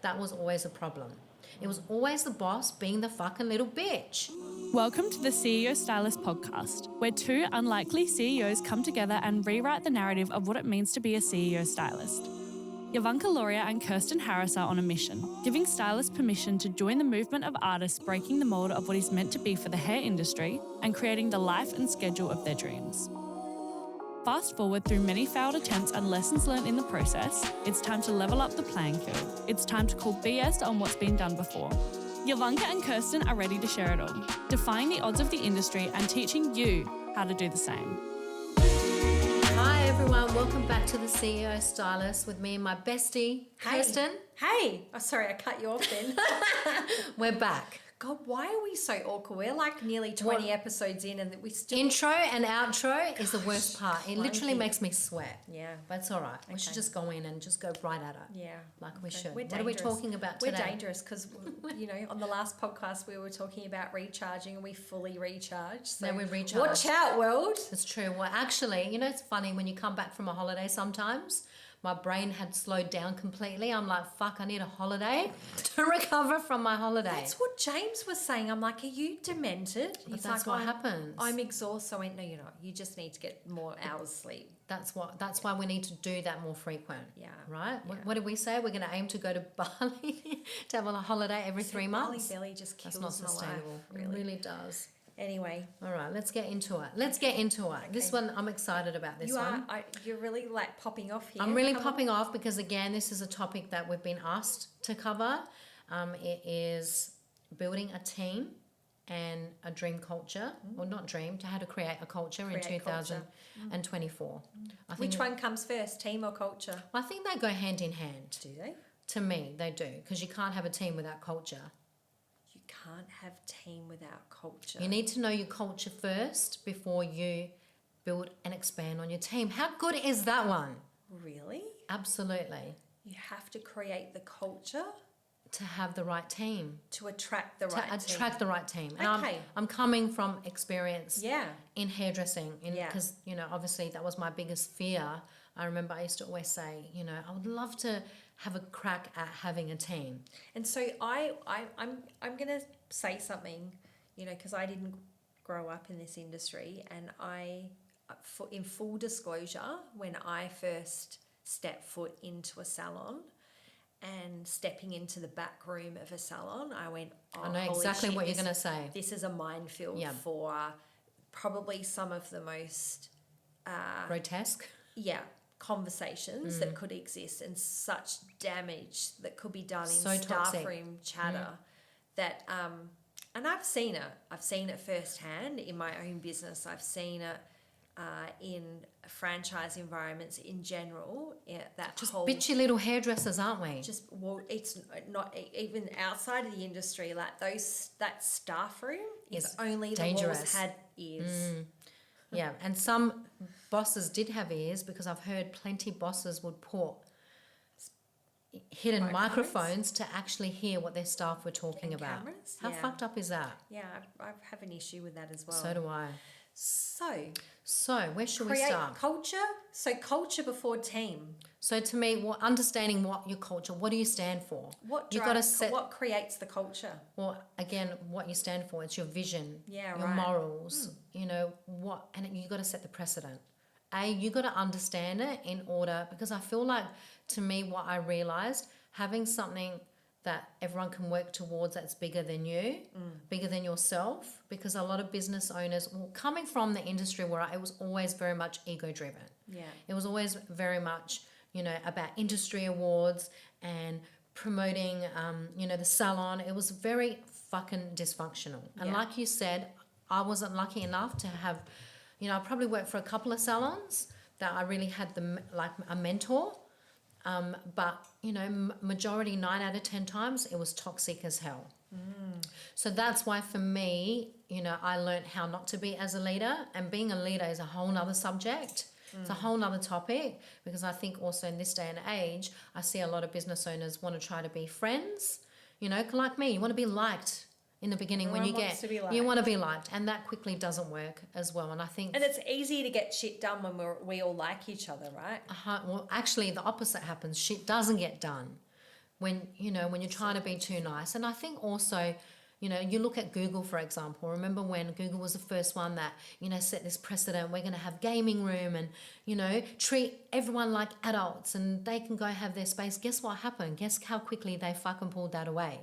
that was always a problem. It was always the boss being the fucking little bitch. Welcome to the CEO Stylist podcast, where two unlikely CEOs come together and rewrite the narrative of what it means to be a CEO stylist. Yovanka, Loria and Kirsten Harris are on a mission, giving stylists permission to join the movement of artists breaking the mould of what is meant to be for the hair industry and creating the life and schedule of their dreams. Fast forward through many failed attempts and lessons learned in the process, it's time to level up the playing field. It's time to call BS on what's been done before. Yovanka and Kirsten are ready to share it all, defying the odds of the industry and teaching you how to do the same. Hi everyone, welcome back to the CEO Stylist with me and my bestie, Kirsten. Hey. Oh, sorry, I cut you off then. We're back. God, why are we so awkward? We're like nearly 20 episodes in and we still... Intro and outro is the worst part. It literally makes me sweat. Yeah. But it's all right. We should just go in and just go right at it. Yeah. Like we should. We're What are we talking about today? We're dangerous because, on the last podcast we were talking about recharging and we fully recharged. So no, we recharged. Watch out, world. It's true. Well, actually, it's funny when you come back from a holiday sometimes. My brain had slowed down completely. I'm like, fuck, I need a holiday to recover from my holiday. That's what James was saying. I'm like, are you demented? But that's what happens. I'm exhausted. So I went, no, you're not. You just need to get more hours sleep. That's why we need to do that more frequent. Yeah. Right? Yeah. What did we say? We're going to aim to go to Bali to have a holiday every 3 months. Bali belly just kills That's not sustainable. My life, It really does. Anyway. All right, let's get into it. Okay. This one, I'm excited about this one. You're really like popping off here. I'm really popping off because, again, this is a topic that we've been asked to cover. It is building a team and a dream culture, or not dream, to how to create a culture in 2024. I think Which one comes first, team or culture? I think they go hand in hand. Do they? To me, they do, because you can't have a team without culture. You can't have team without culture. You need to know your culture first before you build and expand on your team. How good is that one? Really? Absolutely. You have to create the culture to have the right team. To attract the right team. To attract the right team. And okay. I'm coming from experience in hairdressing. Because, obviously that was my biggest fear. I remember I used to always say, I would love to have a crack at having a team. And so I'm going to say something, because I didn't grow up in this industry. And in full disclosure, when I first stepped foot into a salon, and stepping into the back room of a salon, I went, I know exactly what you're going to say. This is a minefield for probably some of the most... grotesque? Yeah, conversations that could exist and such damage that could be done in staff room chatter that... and I've seen it. I've seen it firsthand in my own business. I've seen it in franchise environments in general. That just whole bitchy little hairdressers, aren't we? It's not even outside of the industry. Like that staff room is only dangerous. The walls had ears. Yeah, and some bosses did have ears because I've heard plenty bosses would put hidden microphones to actually hear what their staff were talking about. Cameras? How fucked up is that? Yeah, I have an issue with that as well. So do I. So where should we start? Culture. So culture before team. So to me, understanding what your culture, what do you stand for? What creates the culture? Well, again, what you stand for, it's your vision, your right. morals, and you got to set the precedent. You got to understand it in order, because I feel like, to me, what I realized, having something that everyone can work towards that's bigger than you, bigger than yourself, because a lot of business owners, coming from the industry where it was always very much ego-driven. Yeah. It was always very much, about industry awards and promoting, the salon. It was very fucking dysfunctional. And like you said, I wasn't lucky enough to have, I probably worked for a couple of salons that I really had a mentor. But, majority 9 out of 10 times, it was toxic as hell. So that's why for me, I learned how not to be as a leader, and being a leader is a whole nother subject. It's a whole nother topic, because I think also in this day and age, I see a lot of business owners want to try to be friends, like me, you want to be liked. In the beginning, you want to be liked, and that quickly doesn't work as well. And I think, and it's easy to get shit done when we all like each other, right? Well, actually, the opposite happens. Shit doesn't get done when you're trying to be too nice. And I think also, you look at Google, for example. Remember when Google was the first one that, set this precedent, we're going to have gaming room and, treat everyone like adults and they can go have their space. Guess what happened? Guess how quickly they fucking pulled that away?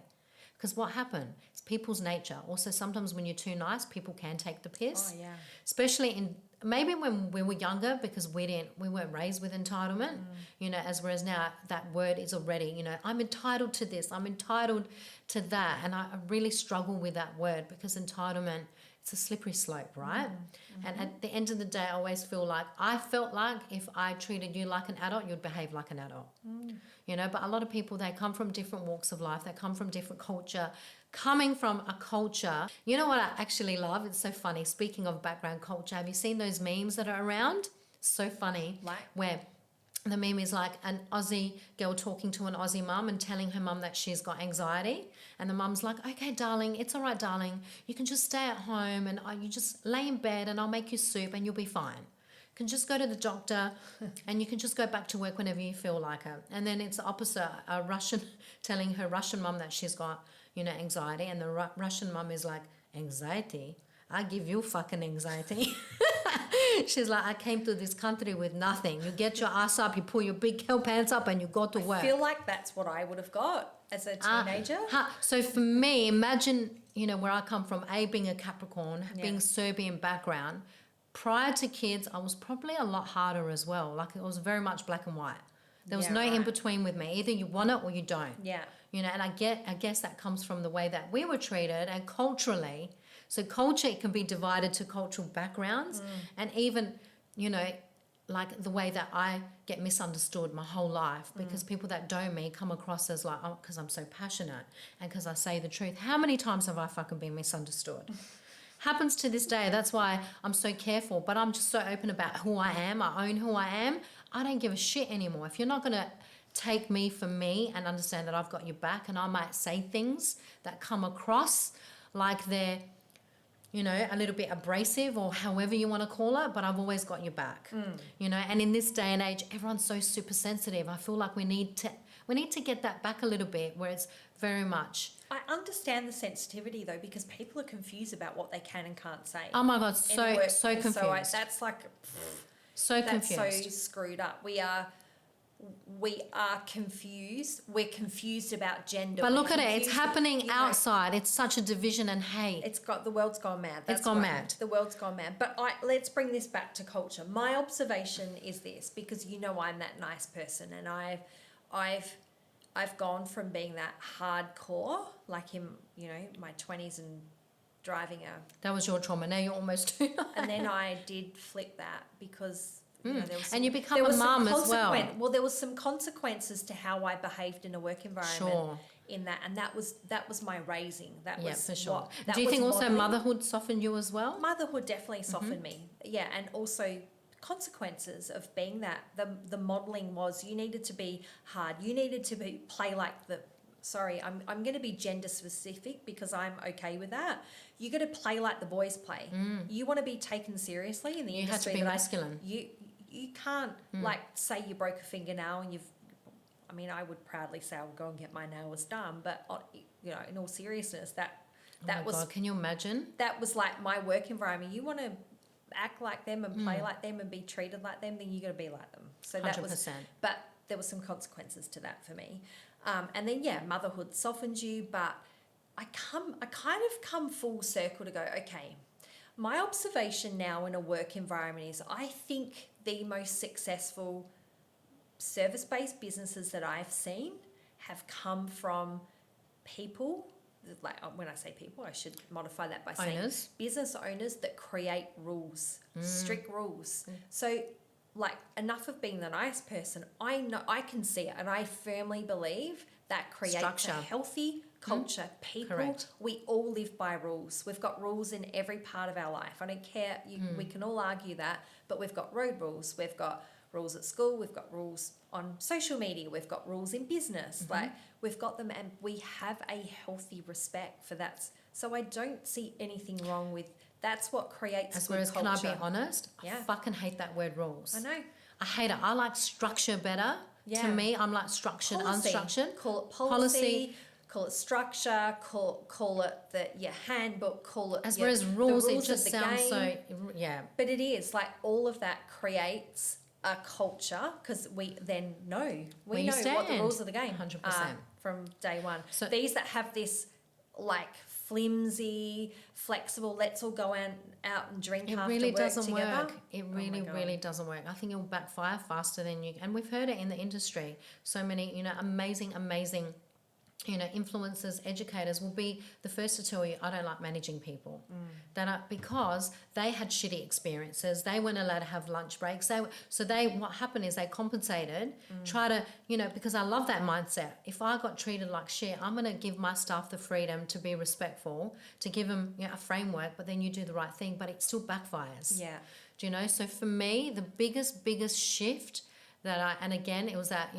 Because what happened? It's people's nature. Also, sometimes when you're too nice, people can take the piss. Oh, yeah. Especially maybe when we were younger, because we weren't raised with entitlement, whereas now that word is already, I'm entitled to this, I'm entitled to that. And I really struggle with that word because entitlement, it's a slippery slope, right? Mm-hmm. And at the end of the day, I felt like if I treated you like an adult, you'd behave like an adult. But a lot of people, they come from different walks of life, they come from different culture. Coming from a culture, you know what I actually love? It's so funny. Speaking of background culture, have you seen those memes that are around? So funny. Like? Where the meme is like an Aussie girl talking to an Aussie mum and telling her mum that she's got anxiety. And the mum's like, okay, darling, it's all right, darling. You can just stay at home and you just lay in bed and I'll make you soup and you'll be fine. You can just go to the doctor and you can just go back to work whenever you feel like it. And then it's the opposite, a Russian telling her Russian mum that she's got anxiety, and the Russian mum is like, anxiety? I give you fucking anxiety. She's like, I came to this country with nothing. You get your ass up, you pull your big hell pants up and you go to work. I feel like that's what I would have got as a teenager. So for me, imagine, where I come from, being a Capricorn, being Serbian background. Prior to kids, I was probably a lot harder as well. Like it was very much black and white. There was no in between with me. Either you want it or you don't. Yeah. And I guess that comes from the way that we were treated and culturally. So culture can be divided to cultural backgrounds and even, like the way that I get misunderstood my whole life because people that know me come across as like, oh, because I'm so passionate and because I say the truth. How many times have I fucking been misunderstood? Happens to this day. That's why I'm so careful. But I'm just so open about who I am. I own who I am. I don't give a shit anymore. If you're not going to take me for me and understand that I've got your back, and I might say things that come across like they're, a little bit abrasive or however you want to call it, but I've always got your back, and in this day and age, everyone's so super sensitive. I feel like we need to get that back a little bit where it's very much. I understand the sensitivity though, because people are confused about what they can and can't say. Oh my God, so confused. So that's like, so that's confused. so screwed up. We are confused. We're confused about gender. But look at it. It's happening outside. It's such a division and hate. The world's gone mad. It's gone mad. The world's gone mad. But let's bring this back to culture. My observation is this, because I'm that nice person, and I've gone from being that hardcore, like in my 20s and driving That was your trauma. Now you're almost too nice. And then I did flip that because. There was and you become a mum as well. Well, there was some consequences to how I behaved in a work environment. Sure. In that, and that was my raising. That was for sure. That Do you think also modeling. Motherhood softened you as well? Motherhood definitely softened me. Yeah, and also consequences of being that. The modeling was you needed to be hard. You needed to play like the. Sorry, I'm going to be gender specific because I'm okay with that. You got to play like the boys play. You want to be taken seriously in the industry. You have to be masculine. You can't like say you broke a fingernail and I would proudly say I'll go and get my nails done, but in all seriousness, that was. God, can you imagine? That was like my work environment. You want to act like them and play like them and be treated like them, then you got to be like them. So 100%. that was. But there were some consequences to that for me, and then motherhood softens you, but I kind of come full circle to go, okay. My observation now in a work environment is I think the most successful service-based businesses that I've seen have come from people, like when I say people, I should modify that by saying business owners that create rules, strict rules. So like enough of being the nice person, I know I can see it, and I firmly believe that creates structure. A healthy culture. People, correct. We all live by rules. We've got rules in every part of our life. I don't care. We can all argue that, but we've got road rules. We've got rules at school. We've got rules on social media. We've got rules in business. Like we've got them, and we have a healthy respect for that. So I don't see anything wrong with. That's what creates as good whereas, culture. can I be honest? I fucking hate that word rules. I know. I hate it. I like structure better. Yeah. To me, I'm like structured, Policy. unstructured. Call it policy. Call it structure. Call it your handbook. Call it Whereas rules, the it rules just of the sounds game. so, yeah. But it is like all of that creates a culture because we then know Where you know what the stand. rules of the game 100%. are from day one. So- These that have this like flimsy, flexible, let's all go out and drink It after really work doesn't together. work. It Oh really, my God. really doesn't work. I think it will backfire faster than you. And we've heard it in the industry. So many, amazing, influencers, educators will be the first to tell you, I don't like managing people. Because they had shitty experiences. They weren't allowed to have lunch breaks. What happened is they compensated, try to, because I love that mindset. If I got treated like shit, I'm going to give my staff the freedom to be respectful, to give them a framework, but then you do the right thing, but it still backfires. Yeah. Do you know? So for me, the biggest shift and again, it was that,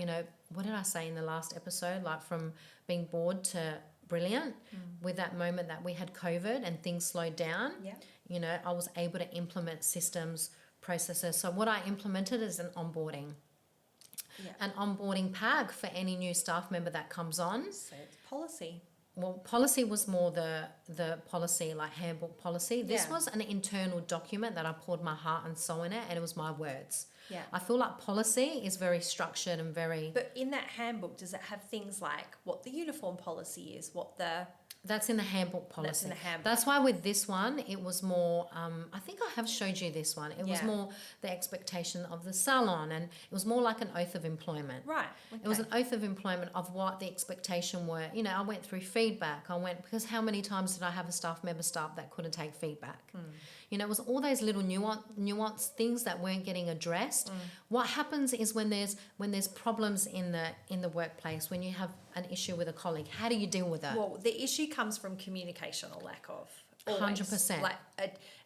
what did I say in the last episode? Like from being bored to brilliant with that moment that we had COVID and things slowed down. Yeah. I was able to implement systems, processes. So what I implemented is an onboarding. Yeah. An onboarding pack for any new staff member that comes on. So it's policy. Well, policy was more the policy, like handbook policy. This Yeah. was an internal document that I poured my heart and soul in it, and it was my words. Yeah. I feel like policy is very structured and very... But in that handbook, does it have things like what the uniform policy is, what the... That's in the handbook policy. That's in the handbook. That's why with this one, it was more, I think I have showed you this one. It was Yeah. more the expectation of the salon, and it was more like an oath of employment. Right. It was okay. an oath of employment of what the expectation were. I went through feedback. Because how many times did I have a staff member that couldn't take feedback? It was all those little nuance things that weren't getting addressed. What happens is when there's problems in the workplace, when you have an issue with a colleague, how do you deal with it? Well, the issue comes from communication or lack of. Always. 100%. Like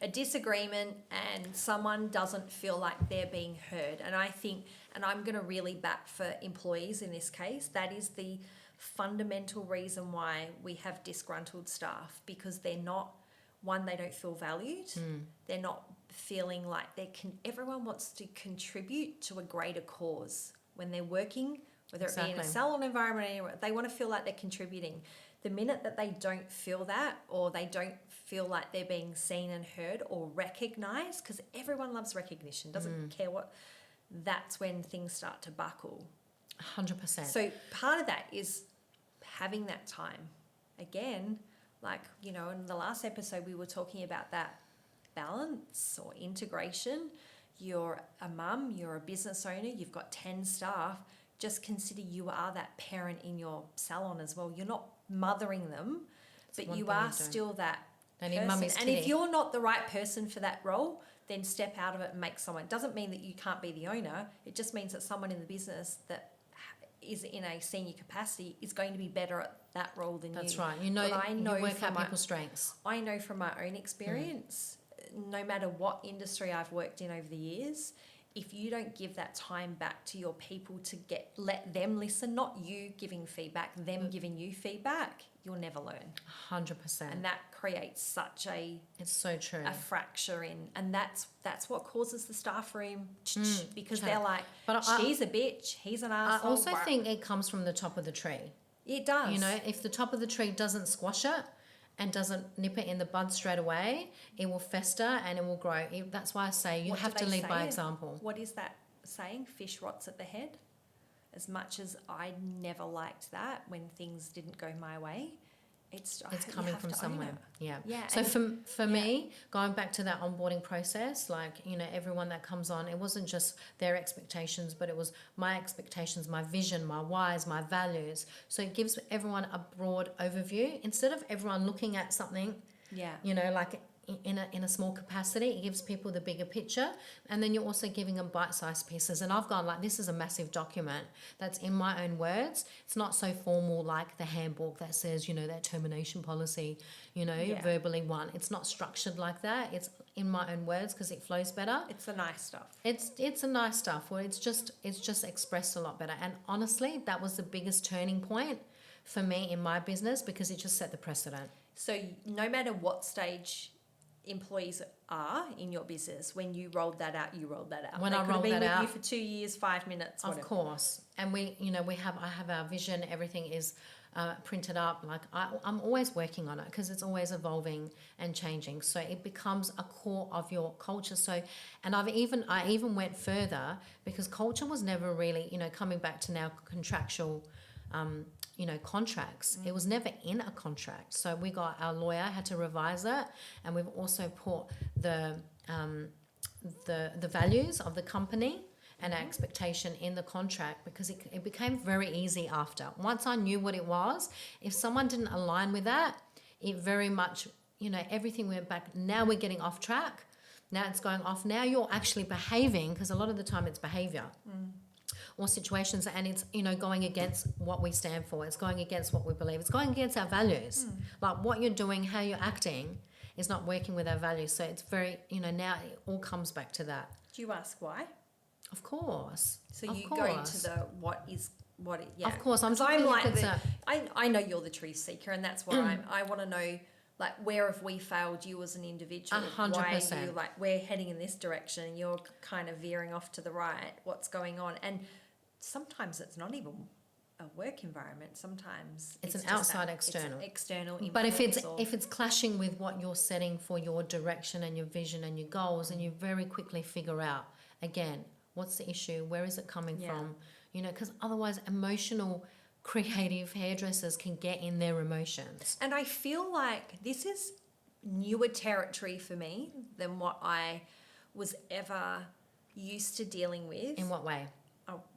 a disagreement and someone doesn't feel like they're being heard. And I think, and I'm going to really bat for employees in this case, that is the fundamental reason why we have disgruntled staff, because they're not, one, they don't feel valued. They're not feeling like everyone wants to contribute to a greater cause when they're working, whether it be in a salon environment, anywhere, they want to feel like they're contributing. The minute that they don't feel that, or they don't feel like they're being seen and heard or recognised, because everyone loves recognition, doesn't care what, that's when things start to buckle. 100%. So part of that is having that time. Again, like, in the last episode we were talking about that balance or integration. You're a mum, you're a business owner, you've got 10 staff. Just consider you are that parent in your salon as well. You're not mothering them, but you are still that person. And if you're not the right person for that role, then step out of it and make someone. It doesn't mean that you can't be the owner. It just means that someone in the business that is in a senior capacity is going to be better at that role than you. That's right. I know you work from out people's strengths. I know from my own experience, no matter what industry I've worked in over the years, if you don't give that time back to your people to let them listen, not you giving feedback, them giving you feedback, you'll never learn. 100%. And that creates such it's so true. a fracture and that's what causes the staff room because they're like, but she's a bitch, he's an arsehole. I also think it comes from the top of the tree. It does. If the top of the tree doesn't squash it and doesn't nip it in the bud straight away, it will fester and it will grow. That's why I say you have to lead by example. What is that saying? Fish rots at the head. As much as I never liked that when things didn't go my way, it's coming from somewhere. Yeah. So for me, going back to that onboarding process, everyone that comes on, it wasn't just their expectations, but it was my expectations, my vision, my whys, my values. So it gives everyone a broad overview instead of everyone looking at something. Like in a small capacity. It gives people the bigger picture, and then you're also giving them bite-sized pieces. And I've gone this is a massive document that's in my own words. It's not so formal like the handbook that says that termination policy, verbally one. It's not structured like that. It's in my own words because it flows better. It's the nice stuff. It's a nice stuff where it's just expressed a lot better. And honestly, that was the biggest turning point for me in my business because it just set the precedent. So no matter what stage employees are in your business. When you rolled that out, you rolled that out. When they I could have rolled been that with out, you for 2 years, 5 minutes, whatever. of course. And I have our vision. Everything is printed up. Like I'm always working on it because it's always evolving and changing. So it becomes a core of your culture. So, and I even went further because culture was never really, coming back to now contractual, contracts. It was never in a contract. So our lawyer had to revise it, and we've also put the values of the company and our expectation in the contract, because it became very easy after. Once I knew what it was, if someone didn't align with that, it very much, everything went back. Now we're getting off track. Now it's going off. Now you're actually behaving, because a lot of the time it's behavior. Or situations, and it's going against what we stand for. It's going against what we believe. It's going against our values. Like what you're doing, how you're acting is not working with our values. So it's very, now it all comes back to that. Do you ask why? Of course. So you go into the what it. Yeah. Of course, I'm like I know you're the truth seeker, and that's where I want to know, like, where have we failed you as an individual? 100%. Why are you like, we're heading in this direction, you're kind of veering off to the right? What's going on? And sometimes it's not even a work environment. Sometimes it's an outside external. It's external. But if it's clashing with what you're setting for your direction and your vision and your goals, and you very quickly figure out again, what's the issue? Where is it coming from? Because otherwise emotional creative hairdressers can get in their emotions. And I feel like this is newer territory for me than what I was ever used to dealing with. In what way?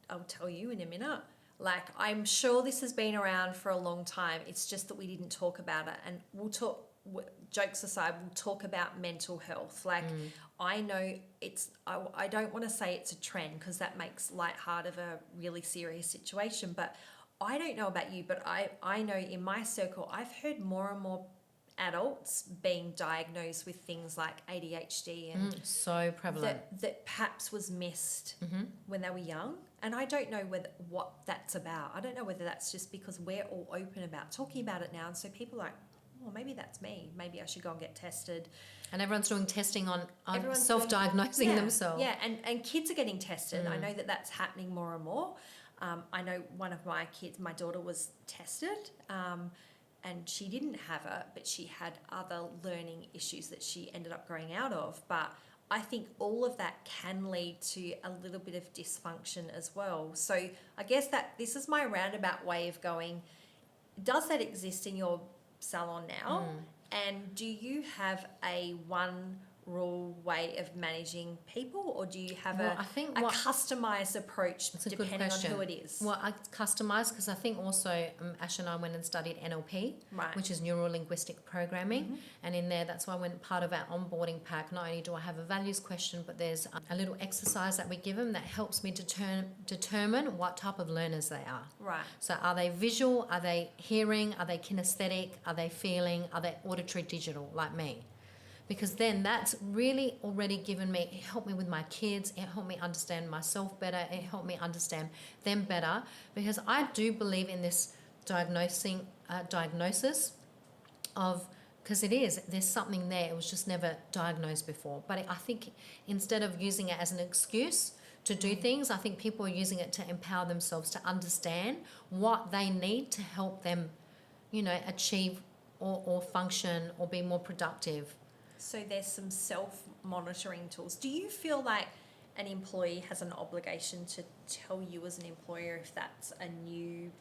I'll tell you in a minute. Like, I'm sure this has been around for a long time. It's just that we didn't talk about it. And we'll talk, jokes aside, we'll talk about mental health. Like, I know I don't want to say it's a trend, because that makes lightheart of a really serious situation. But I don't know about you, but I know in my circle, I've heard more and more adults being diagnosed with things like ADHD and so prevalent that perhaps was missed when they were young. And I don't know what that's about. I don't know whether that's just because we're all open about talking about it now, and so people are like, well, maybe that's me. Maybe I should go and get tested. And everyone's doing testing on self-diagnosing themselves. Yeah, and kids are getting tested. I know that that's happening more and more. I know one of my kids, my daughter, was tested, and she didn't have it, but she had other learning issues that she ended up growing out of. But I think all of that can lead to a little bit of dysfunction as well. So I guess that this is my roundabout way of going, does that exist in your salon now? And do you have a one rule way of managing people, or do you have a customized approach depending on who it is? Well, I customize because I think also Ash and I went and studied NLP, which is neuro-linguistic programming, and in there, that's why when part of our onboarding pack, not only do I have a values question, but there's a little exercise that we give them that helps me determine what type of learners they are. Right. So are they visual? Are they hearing? Are they kinesthetic? Are they feeling? Are they auditory digital like me? Because then that's really already given me, it helped me with my kids, it helped me understand myself better, it helped me understand them better, because I do believe in this diagnosis of, because there's something there, it was just never diagnosed before. But I think instead of using it as an excuse to do things, I think people are using it to empower themselves to understand what they need to help them, achieve or function or be more productive. So there's some self-monitoring tools. Do you feel like an employee has an obligation to tell you as an employer if that's a new,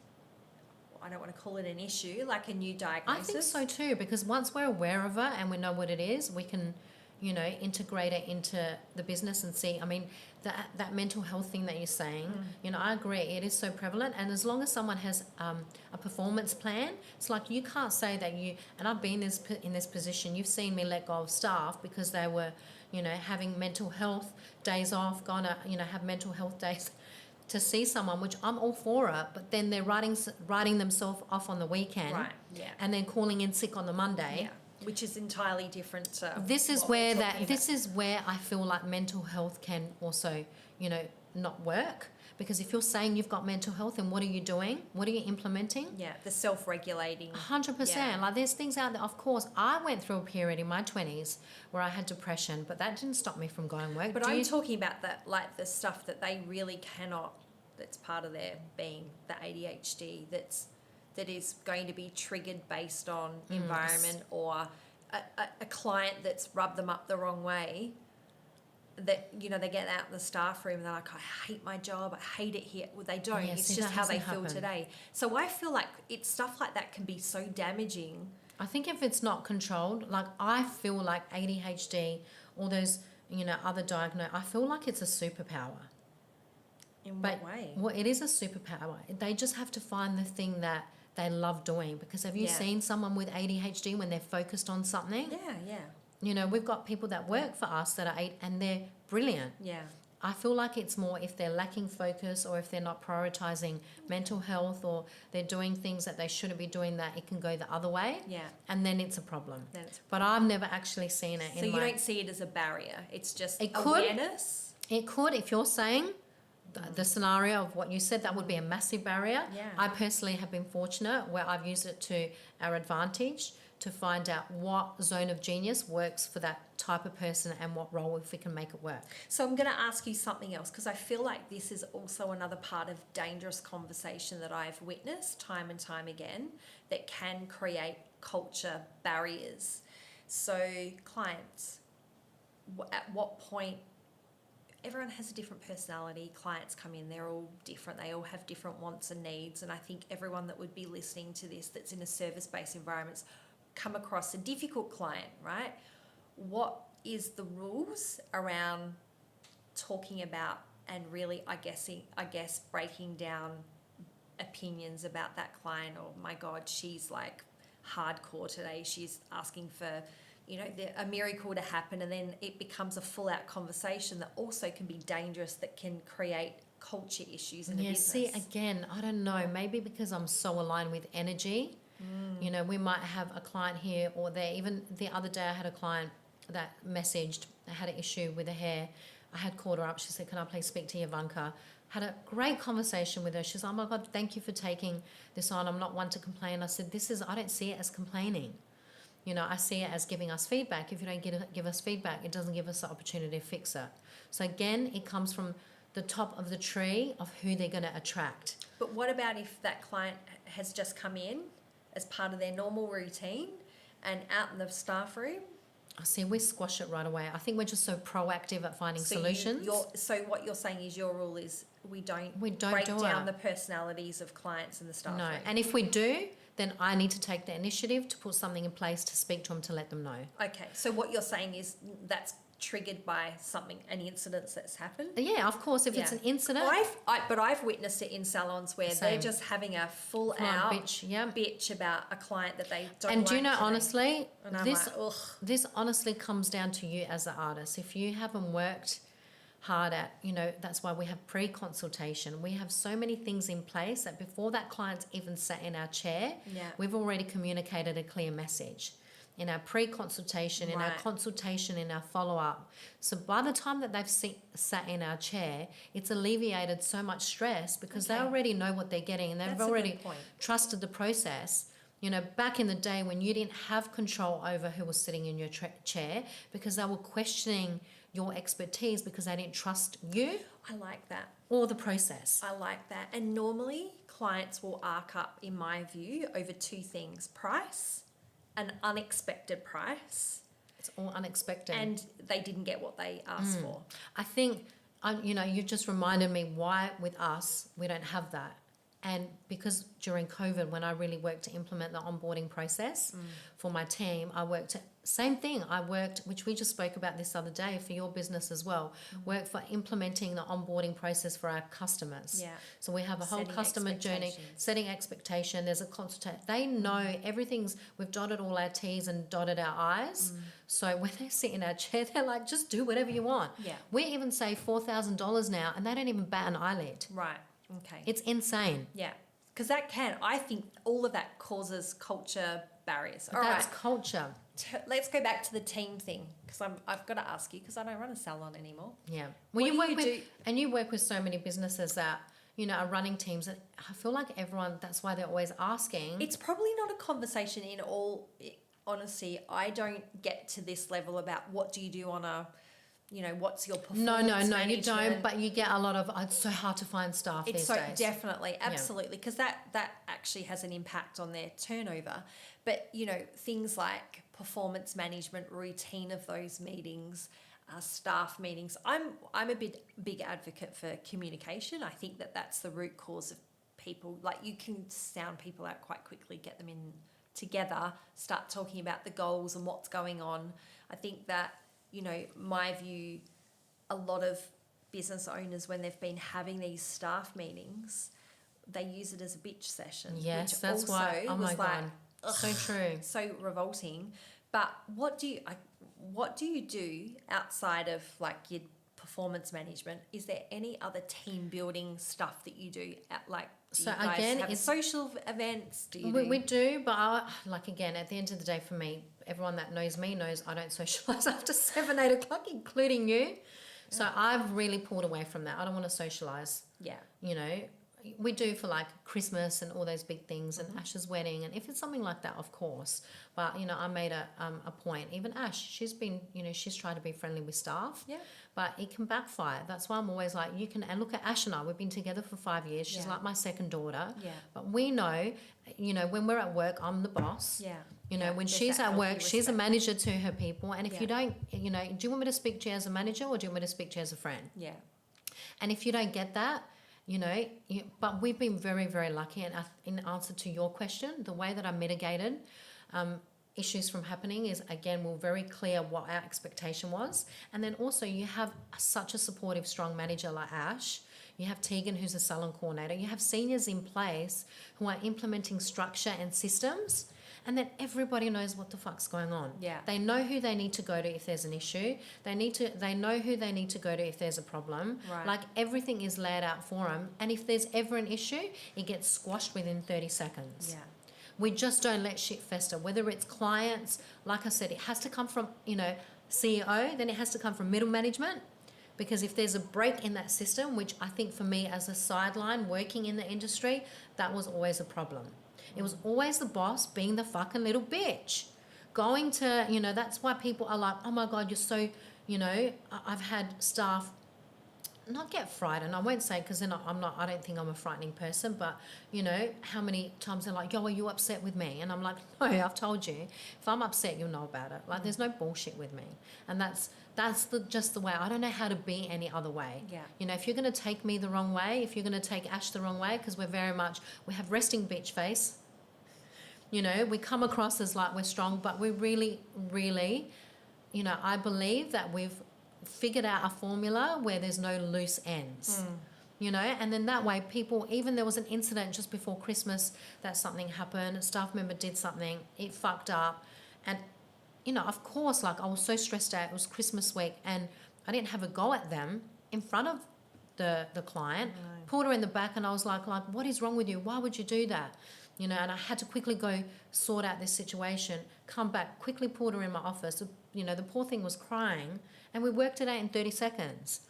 I don't want to call it an issue, like a new diagnosis? I think so too, because once we're aware of it and we know what it is, we can, integrate it into the business and see. I mean, that mental health thing that you're saying, I agree, it is so prevalent. And as long as someone has a performance plan, it's like you can't say that and I've been in this position, you've seen me let go of staff because they were, having mental health days off, gonna, have mental health days to see someone, which I'm all for it, but then they're writing themselves off on the weekend, and then calling in sick on the Monday. Which is entirely different. This is where I feel like mental health can also, not work, Because if you're saying you've got mental health, then what are you doing? What are you implementing? Yeah, the self-regulating. 100%. Yeah. Like there's things out there. Of course, I went through a period in my 20s where I had depression, but that didn't stop me from going work. But I'm talking about that, like the stuff that they really cannot, that's part of their being, the ADHD, that is going to be triggered based on environment or a client that's rubbed them up the wrong way, that, you know, they get out in the staff room and they're like, I hate my job, I hate it here. Well, they don't. Yes, it's just how they feel happen. today. So I feel like it's stuff like that can be so damaging. I think if it's not controlled, like I feel like ADHD, all those, you know, other diagnosed, I feel like it's a superpower. In what way? Well, it is a superpower. They just have to find the thing that they love doing. Because have you seen someone with ADHD when they're focused on something? Yeah. You know, we've got people that work for us that are and they're brilliant. Yeah. I feel like it's more if they're lacking focus or if they're not prioritizing mental health or they're doing things that they shouldn't be doing, that it can go the other way. Yeah. And then it's a problem. But I've never actually seen it. So you don't see it as a barrier. It's just awareness. It could, if you're saying the scenario of what you said, that would be a massive barrier. Yeah. I personally have been fortunate where I've used it to our advantage to find out what zone of genius works for that type of person and what role, if we can make it work. So I'm going to ask you something else, because I feel like this is also another part of dangerous conversation that I've witnessed time and time again that can create culture barriers. So clients, at what point, everyone has a different personality. Clients come in, they're all different. They all have different wants and needs. And I think everyone that would be listening to this that's in a service-based environment's come across a difficult client, right? What is the rules around talking about and really, I guess breaking down opinions about that client? Or, my God, she's like hardcore today. She's asking for, you know, a miracle to happen, and then it becomes a full-out conversation that also can be dangerous, that can create culture issues in a business. See, again, I don't know, maybe because I'm so aligned with energy. You know, we might have a client here or there. Even the other day I had a client that messaged, they had an issue with her hair. I had called her up. She said, can I please speak to Yovanka? Had a great conversation with her. She's, oh my God, thank you for taking this on. I'm not one to complain. I said, I don't see it as complaining. You know, I see it as giving us feedback. If you don't give us feedback, it doesn't give us the opportunity to fix it. So again, it comes from the top of the tree of who they're going to attract. But what about if that client has just come in as part of their normal routine and out in the staff room? I see, we squash it right away. I think we're just so proactive at finding solutions. So what you're saying is your rule is we don't break down the personalities of clients in the staff room. No, and if we do, then I need to take the initiative to put something in place to speak to them to let them know. Okay, so what you're saying is that's triggered by something, an incident that's happened? Yeah, of course, if it's an incident. But I've witnessed it in salons where they're just having a full-out bitch about a client that they don't like. And do you know, honestly, this honestly comes down to you as the artist. If you haven't worked hard at, you know, that's why we have pre-consultation. We have so many things in place that before that client's even sat in our chair, we've already communicated a clear message. In our pre-consultation, in our consultation, in our follow-up. So by the time that they've sat in our chair, it's alleviated so much stress because they already know what they're getting, and they've already trusted the process. You know, back in the day when you didn't have control over who was sitting in your chair because they were questioning your expertise because they didn't trust you. I like that. Or the process. I like that. And normally clients will arc up, in my view, over two things: price, an unexpected price. It's all unexpected. And they didn't get what they asked for. I think, you know, you just reminded me why with us we don't have that. And because during COVID, when I really worked to implement the onboarding process for my team, same thing. I worked, which we just spoke about this other day for your business as well, worked for implementing the onboarding process for our customers. Yeah. So we have a whole customer journey, setting expectation. There's a consultation. They know we've dotted all our T's and dotted our I's. So when they sit in our chair, they're like, just do whatever you want. Yeah. We even save $4,000 now, and they don't even bat an eyelid. Right. Okay. It's insane. Yeah. Because I think all of that causes culture barriers. But that's culture. Let's go back to the team thing, because I've got to ask you, because I don't run a salon anymore. Yeah. Well, you work with so many businesses that, are running teams, and I feel like everyone, that's why they're always asking. It's probably not a conversation in all honesty. I don't get to this level about what do you do on a, what's your performance management. You don't, but you get a lot of, it's so hard to find staff these days. Definitely, absolutely, because that actually has an impact on their turnover. But, things like performance management, routine of those meetings, staff meetings. I'm a big advocate for communication. I think that's the root cause of people. Like, you can sound people out quite quickly, get them in together, start talking about the goals and what's going on. I think that, my view, a lot of business owners, when they've been having these staff meetings, they use it as a bitch session. Yes, which that's also why. Oh my God, so true, so revolting. But what do you do outside of like your performance management? Is there any other team building stuff that you do at do you guys have social events? We do, but again, at the end of the day, for me, everyone that knows me knows I don't socialise after 7, 8 o'clock, including you. So I've really pulled away from that. I don't want to socialise. Yeah. We do for Christmas and all those big things and Ash's wedding, and if it's something like that, of course. But I made a point. Even Ash, she's been she's tried to be friendly with staff. Yeah. But it can backfire. That's why I'm always like, you can, and look at Ash and I, we've been together for 5 years. She's like my second daughter. Yeah. But we know, when we're at work, I'm the boss. Yeah. When she's at work, she's a manager to her people. And if you don't, do you want me to speak to you as a manager or do you want me to speak to you as a friend? Yeah. And if you don't get that, but we've been very, very lucky. And in answer to your question, the way that I mitigated issues from happening is, again, we're very clear what our expectation was. And then also you have such a supportive, strong manager like Ash. You have Tegan, who's a salon coordinator. You have seniors in place who are implementing structure and systems. And then everybody knows what the fuck's going on. Yeah. They know who they need to go to if there's an issue. They know who they need to go to if there's a problem. Right. Everything is laid out for them. And if there's ever an issue, it gets squashed within 30 seconds. Yeah. We just don't let shit fester. Whether it's clients, like I said, it has to come from, CEO, then it has to come from middle management. Because if there's a break in that system, which I think for me as a sideline working in the industry, that was always a problem. It was always the boss being the fucking little bitch. Going to, that's why people are like, oh my God, you're so, I've had staff not get frightened. I won't say, because then I don't think I'm a frightening person, but how many times they're like, yo, are you upset with me? And I'm like, no, I've told you, if I'm upset, you'll know about it. There's no bullshit with me. And that's just the way. I don't know how to be any other way. Yeah. If you're going to take me the wrong way, if you're going to take Ash the wrong way, because we have resting bitch face. We come across as like we're strong, but we really, really, I believe that we've figured out a formula where there's no loose ends. And then that way people, even there was an incident just before Christmas that something happened, a staff member did something, it fucked up. And, of course, I was so stressed out, it was Christmas week and I didn't have a go at them in front of the client, pulled her in the back and I was like, what is wrong with you? Why would you do that? And I had to quickly go sort out this situation, come back, quickly pulled her in my office. The poor thing was crying and we worked it out in 30 seconds.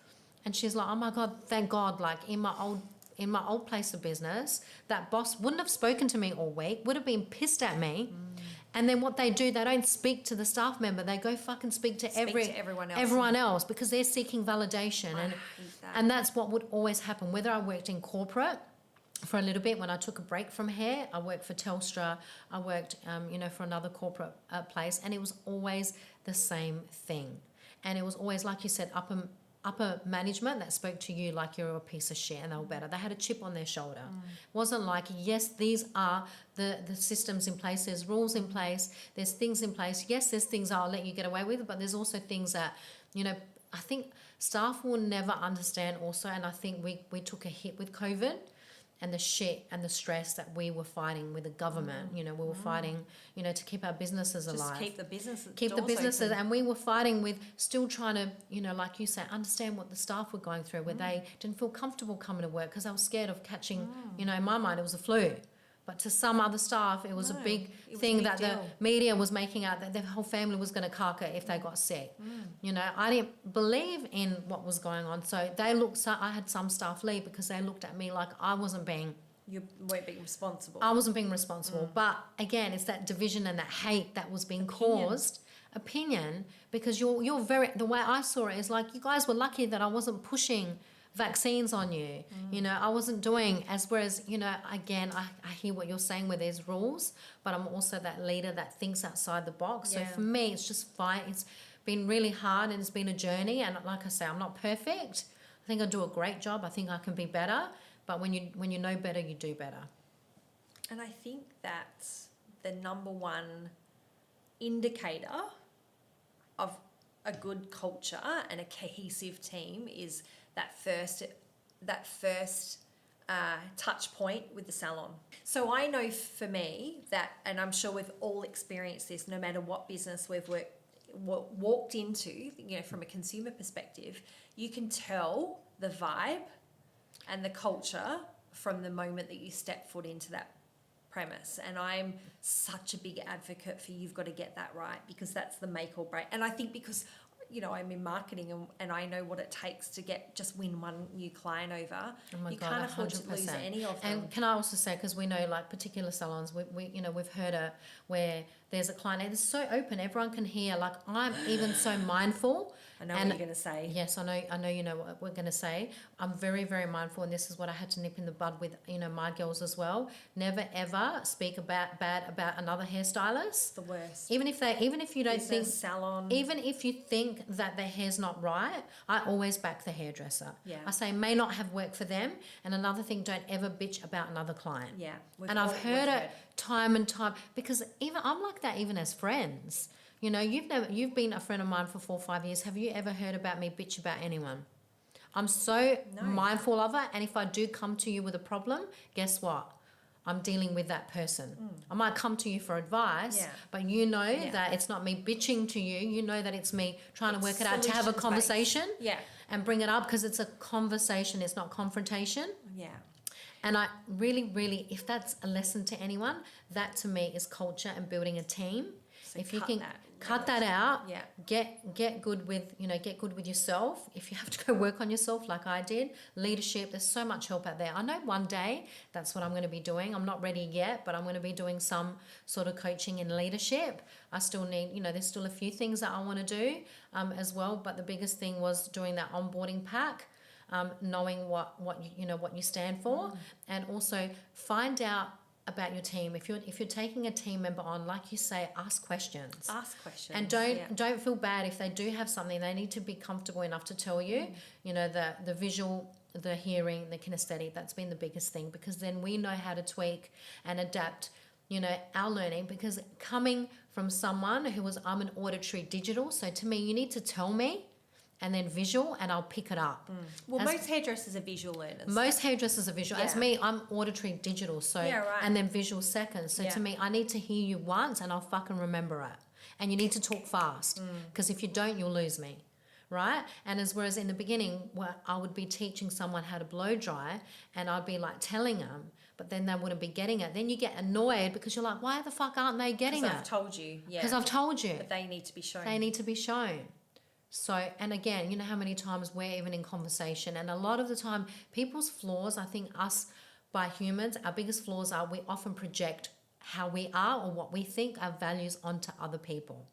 And she's like, oh my God, thank God, in my old place of business, that boss wouldn't have spoken to me all week, would have been pissed at me. And then what they do, they don't speak to the staff member. They go fucking speak to everyone else because they're seeking validation. And that's what would always happen. Whether I worked in corporate for a little bit when I took a break from hair, I worked for Telstra, I worked, for another corporate place, and it was always the same thing. And it was always, like you said, upper management that spoke to you like you're a piece of shit and they were better. They had a chip on their shoulder. It wasn't like, yes, these are the systems in place, there's rules in place, there's things in place. Yes, there's things I'll let you get away with, but there's also things that, I think staff will never understand also, and I think we took a hit with COVID and the shit and the stress that we were fighting with the government. We were fighting, to keep our businesses alive. Just keep the businesses open. And we were fighting with still trying to, like you say, understand what the staff were going through, where they didn't feel comfortable coming to work because they were scared of catching, in my mind it was a flu. But to some other staff, it was a big thing that the deal. media was making out that their whole family was going to carca if they got sick. You know, I didn't believe in what was going on. So I had some staff leave because they looked at me like I wasn't being responsible. But again, it's that division and that hate that was being caused. Opinion, because you're very, the way I saw it is like, you guys were lucky that I wasn't pushing vaccines on you. You know, I wasn't doing whereas, you know, again, I hear what you're saying where there's rules, but I'm also that leader that thinks outside the box. So for me, it's just fine. It's been really hard and it's been a journey. And like I say, I'm not perfect. I think I do a great job. I think I can be better. But when you know better, you do better. And I think that's the number one indicator of a good culture and a cohesive team is that first touch point with the salon. So I know for me that, and I'm sure we've all experienced this, no matter what business we've walked into, you know, from a consumer perspective, you can tell the vibe and the culture from the moment that you step foot into that premise. And I'm such a big advocate for you've got to get that right, because that's the make or break. And I think because, you know, I'm in marketing and I know what it takes to win one new client over. You can't afford to lose any of them. And can I also say, because we know like particular salons, we you know, we've heard where there's a client and it's so open, everyone can hear. Like I'm even so mindful. I know what you're going to say. Yes, I know you know what we're going to say. I'm very, very mindful, and this is what I had to nip in the bud with, you know, my girls as well. Never ever speak bad about another hairstylist. It's the worst. Even if you don't think salon. Even if you think that their hair's not right, I always back the hairdresser. Yeah. I say may not have worked for them. And another thing, don't ever bitch about another client. Yeah. And I've heard it time and time, because even I'm like that even as friends. You know, you've been a friend of mine for 4 or 5 years. Have you ever heard about me bitch about anyone? I'm so mindful of it. And if I do come to you with a problem, guess what? I'm dealing with that person. I might come to you for advice, but you know that it's not me bitching to you. You know that it's me trying to work it out, to have a conversation and bring it up, because it's a conversation. It's not confrontation. Yeah. And I really, really, if that's a lesson to anyone, that to me is culture and building a team. So if you can cut that out, get good with yourself. If you have to go work on yourself like I did, leadership, there's so much help out there. I know one day that's what I'm going to be doing. I'm not ready yet, but I'm going to be doing some sort of coaching in leadership. I still need, you know, there's still a few things that I want to do as well. But the biggest thing was doing that onboarding pack. Knowing what you stand for, and also find out about your team. If you're taking a team member on, like you say, ask questions. And don't feel bad if they do have something. They need to be comfortable enough to tell you. You know, the visual, the hearing, the kinesthetic. That's been the biggest thing, because then we know how to tweak and adapt, you know, our learning. Because coming from someone who was, I'm an auditory digital, so to me you need to tell me and then visual, and I'll pick it up. Well, most hairdressers are visual learners. Most hairdressess's are visual. As me, I'm auditory digital, so and then visual second. So to me, I need to hear you once and I'll fucking remember it. And you need to talk fast, because if you don't, you'll lose me, right? And whereas in the beginning, I would be teaching someone how to blow dry, and I'd be like telling them, but then they wouldn't be getting it. Then you get annoyed because you're like, why the fuck aren't they getting it? Because I've told you. Yeah. Because I've told you. But they need to be shown. They need to be shown. So, and again, you know how many times we're even in conversation, and a lot of the time people's flaws, I think us by humans, our biggest flaws are we often project how we are or what we think, our values onto other people.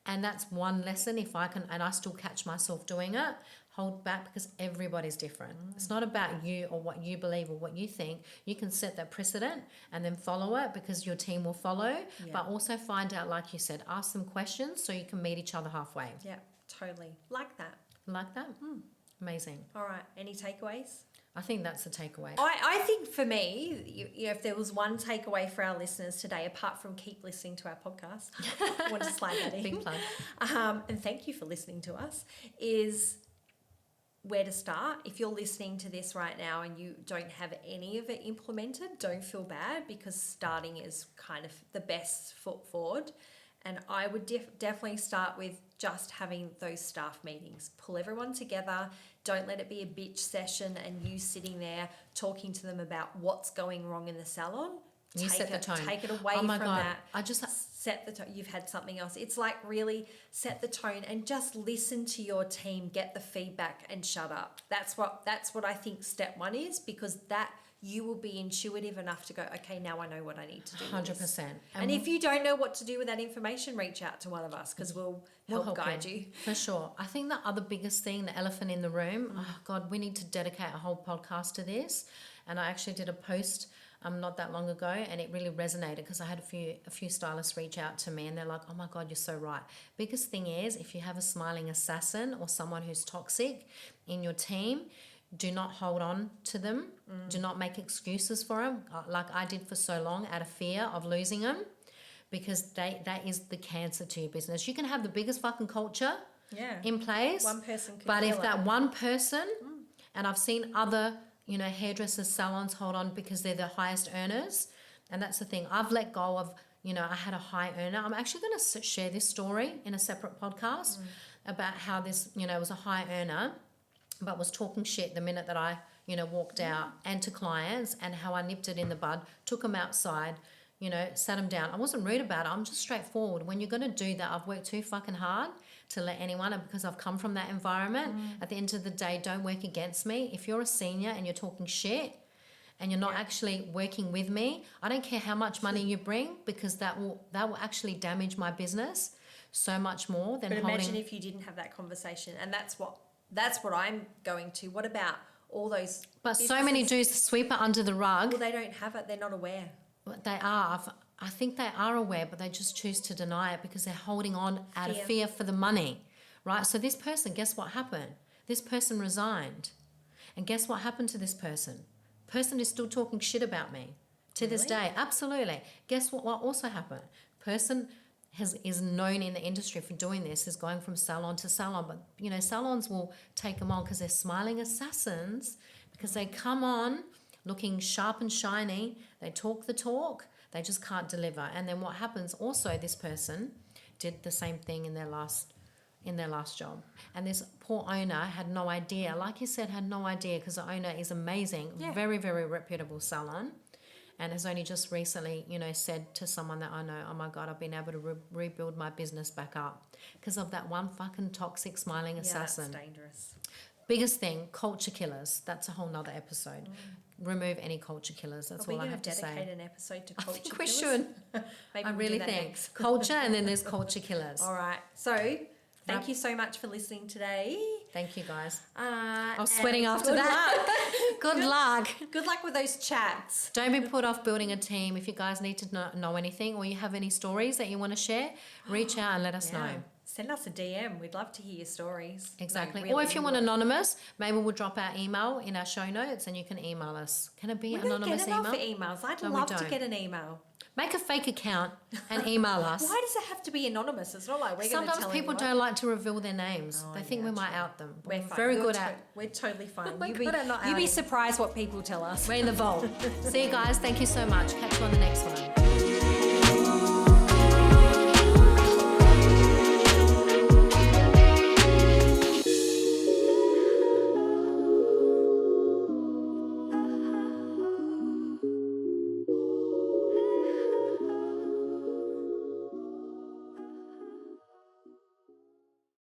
And that's one lesson, if I can, and I still catch myself doing it, hold back, because everybody's different. It's not about you or what you believe or what you think. You can set that precedent and then follow it, because your team will follow, but also find out, like you said, ask them questions so you can meet each other halfway. Yeah. Totally. Like that. Like that? Amazing. All right. Any takeaways? I think that's the takeaway. I think for me, you know, if there was one takeaway for our listeners today, apart from keep listening to our podcast, I want to slide that in. Big plug. And thank you for listening to us, is where to start. If you're listening to this right now and you don't have any of it implemented, don't feel bad, because starting is kind of the best foot forward. And I would definitely start with just having those staff meetings. Pull everyone together. Don't let it be a bitch session and you sitting there talking to them about what's going wrong in the salon. You set the tone. Take it away oh my from God. that. I just set the tone. You've had something else. It's like really set the tone and just listen to your team, get the feedback and shut up. That's what I think step one is, because that you will be intuitive enough to go, okay, now I know what I need to do. 100%. And if you don't know what to do with that information, reach out to one of us, because we'll help guide you. For sure. I think the other biggest thing, the elephant in the room, oh God, we need to dedicate a whole podcast to this. And I actually did a post not that long ago, and it really resonated because I had a few stylists reach out to me and they're like, oh my God, you're so right. Biggest thing is, if you have a smiling assassin or someone who's toxic in your team, do not hold on to them. Do not make excuses for them, like I did for so long, out of fear of losing them, because that is the cancer to your business. You can have the biggest fucking culture in place, one person can but kill if it. that one person, and I've seen other hairdressers, salons hold on because they're the highest earners. And that's the thing. I've let go of, I had a high earner. I'm actually going to share this story in a separate podcast about how this, was a high earner, but was talking shit the minute that I, walked out, and to clients, and how I nipped it in the bud, took them outside, sat them down. I wasn't rude about it. I'm just straightforward. When you're going to do that, I've worked too fucking hard to let anyone, and because I've come from that environment, at the end of the day, don't work against me. If you're a senior and you're talking shit and you're not actually working with me, I don't care how much money you bring, because that will actually damage my business so much more than But imagine if you didn't have that conversation, and that's what I'm going to. What about all those? But so many do sweep it under the rug. Well, they don't have it. They're not aware. But they are. I think they are aware, but they just choose to deny it because they're holding on out of fear for the money, right? So this person, guess what happened? This person resigned. And guess what happened to this person? Person is still talking shit about me to this day. Absolutely. Guess what also happened? Person is known in the industry for doing this, is going from salon to salon. But, salons will take them on because they're smiling assassins, because they come on looking sharp and shiny. They talk the talk. They just can't deliver. And then what happens also, this person did the same thing in their last job. And this poor owner had no idea. Like you said, had no idea, because the owner is amazing, very, very reputable salon, and has only just recently, said to someone that I know, oh my God, I've been able to rebuild my business back up because of that one fucking toxic smiling assassin. That's dangerous. Biggest thing, culture killers. That's a whole nother episode. Remove any culture killers. That's all I have to say. Are we going to dedicate an episode to culture killers? I think we should. Maybe I we'll really do that think. next. Culture, and then there's culture killers. All right. So thank you so much for listening today. Thank you, guys. I was sweating after that. Good luck. Good luck with those chats. Don't be put off building a team. If you guys need to know anything, or you have any stories that you want to share, reach out and let us know. Send us a DM. We'd love to hear your stories. Exactly. No, really, or if you want anonymous, maybe we'll drop our email in our show notes and you can email us. Can it be anonymous email? We don't get enough emails. I'd love to get an email. Make a fake account and email us. Why does it have to be anonymous? It's not like we're going to tell Sometimes people don't like to reveal their names. They think we might out them. We're fine. Very good at. We're totally fine. We're You'd good at not be outing. surprised what people tell us. We're in the vault. See you guys. Thank you so much. Catch you on the next one.